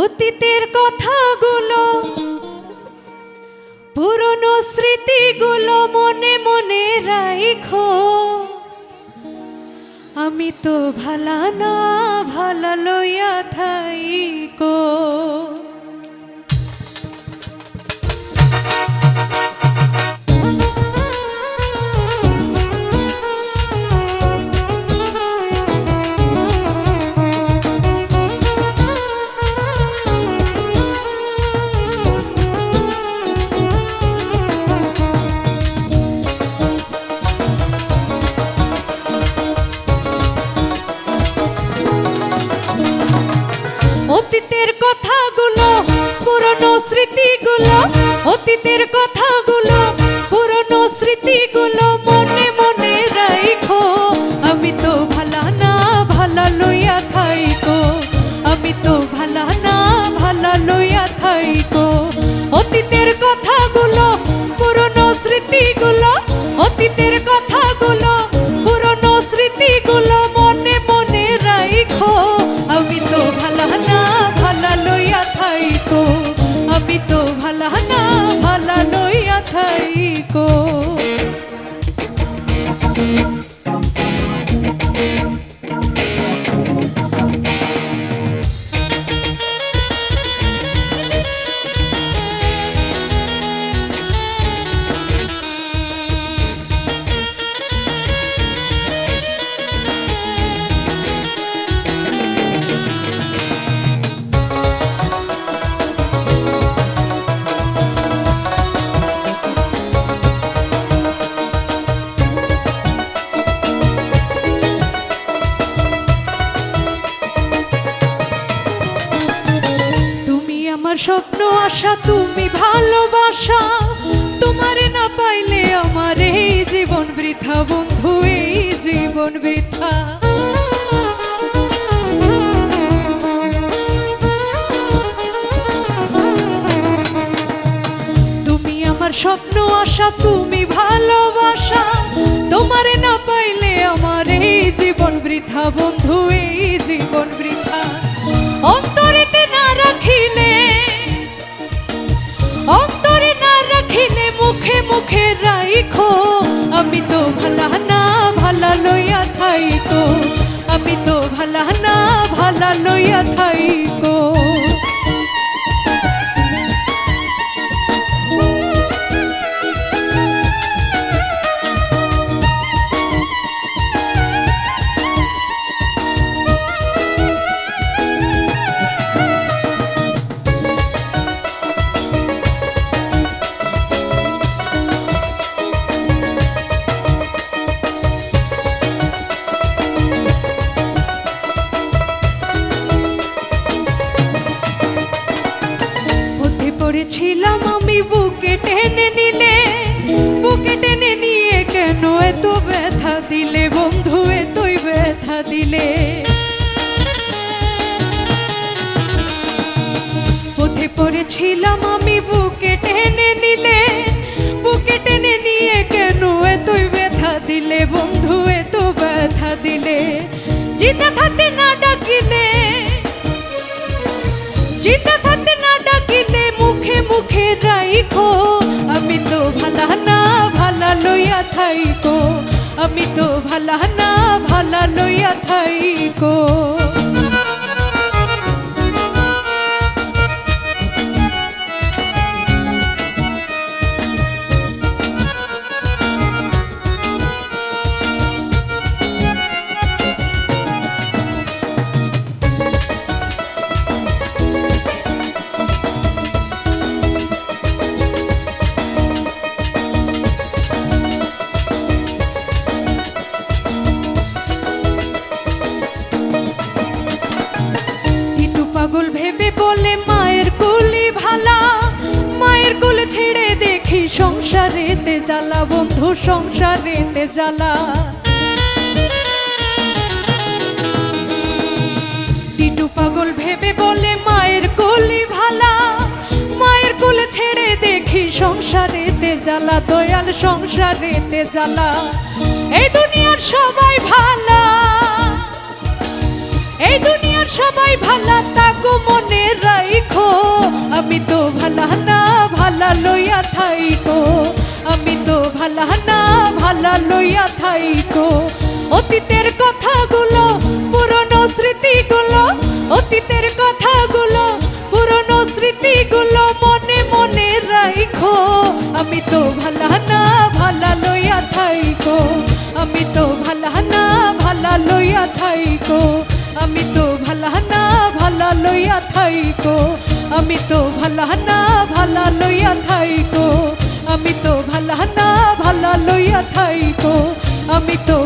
অতীতের কথাগুলো পুরনো স্মৃতিগুলো মনে মনে রাখো। আমি তো ভালা না ভালা লইয়া থাইকো। অতীতের কথাগুলো পুরনো স্মৃতিগুলো, অতীতের কথাগুলো পুরনো স্মৃতিগুলো মনে মনে রাখো। আমি তো ভালা না ভালা লইয়া থাইকো। আমি তো ভালা না ভালা লইয়া থাইকো। অতীতের কথাগুলো পুরনো স্মৃতিগুলো, অতীতের কথাগুলো পুরনো স্মৃতিগুলো মনে মনে রাখো। আমি তো ভালা না ভালা লইয়া থাইকো। আমি তো ভালা না ভালা লইয়া থাইকো। আমার স্বপ্ন আশা, তুমি ভালোবাসা, তোমারে না পাইলে আমার এই জীবন বৃথা বন্ধু, এই জীবন বৃথা। তুমি আমার স্বপ্ন আশা, তুমি ভালোবাসা, তোমারে না পাইলে আমার এই জীবন বৃথা বন্ধু, এই জীবন বৃথা। অন্তরেতে না রাখিলে, অন্তরে না রাখিলে মুখে মুখে রাখো। আমি তো ভালা না ভালা লইয়া থাইকো। আমি তো ভালা না ভালা লইয়া থাইকো। ছিলাম আমি বুকে টেনে নিলে, বুকে টেনে নিয়ে কেন এত ব্যথা দিলে বন্ধু, এতই ব্যথা দিলে। পথে পড়েছিলাম আমি বুকে টেনে নিলে, বুকে টেনে নিয়ে কেন এতই ব্যথা দিলে বন্ধু, এত ব্যথা দিলে। জিতে থাকতে না ডাকিলে, জিতে থাকতে না ডাকিলে মুখে মুখে রাখো। আমি তো ভালা না ভালা লইয়া থাইকো। আমি তো ভালা না ভালা লইয়া থাইকো। পাগল ভেবে বলে মায়ের কুলি ভালা, মায়ের কুল ছেড়ে দেখি সংসারেতে জ্বালা বন্ধু, সংসারেতে জ্বালা। টিটু পাগল ভেবে বলে মায়ের কুলি ভালা, মায়ের কুল ছেড়ে দেখি সংসারেতে জ্বালা, দয়াল সংসারেতে জ্বালা। এই দুনিয়ার সবাই ভালা, এই দুনিয়ার সবাই ভালা তাকো মনে রাইখো, আমি তো ভালা না ভালা লইয়া থাইকো, আমি তো ভালা না ভালা লইয়া থাইকো। অতীতের কথাগুলো পুরনো স্মৃতিগুলো, অতীতের কথাগুলো পুরনো স্মৃতিগুলো মনে মনে রাইখো, আমি তো ভালা না ভালা লইয়া থাইকো, আমি তো ভালা না ভালা লইয়া থাইকো, আমি তো ভালা না ভালা লইয়া থাইকো, আমি তো ভালা না ভালা লইয়া থাইকো, আমি তো ভালা না ভালা লইয়া থাইকো, আমি তো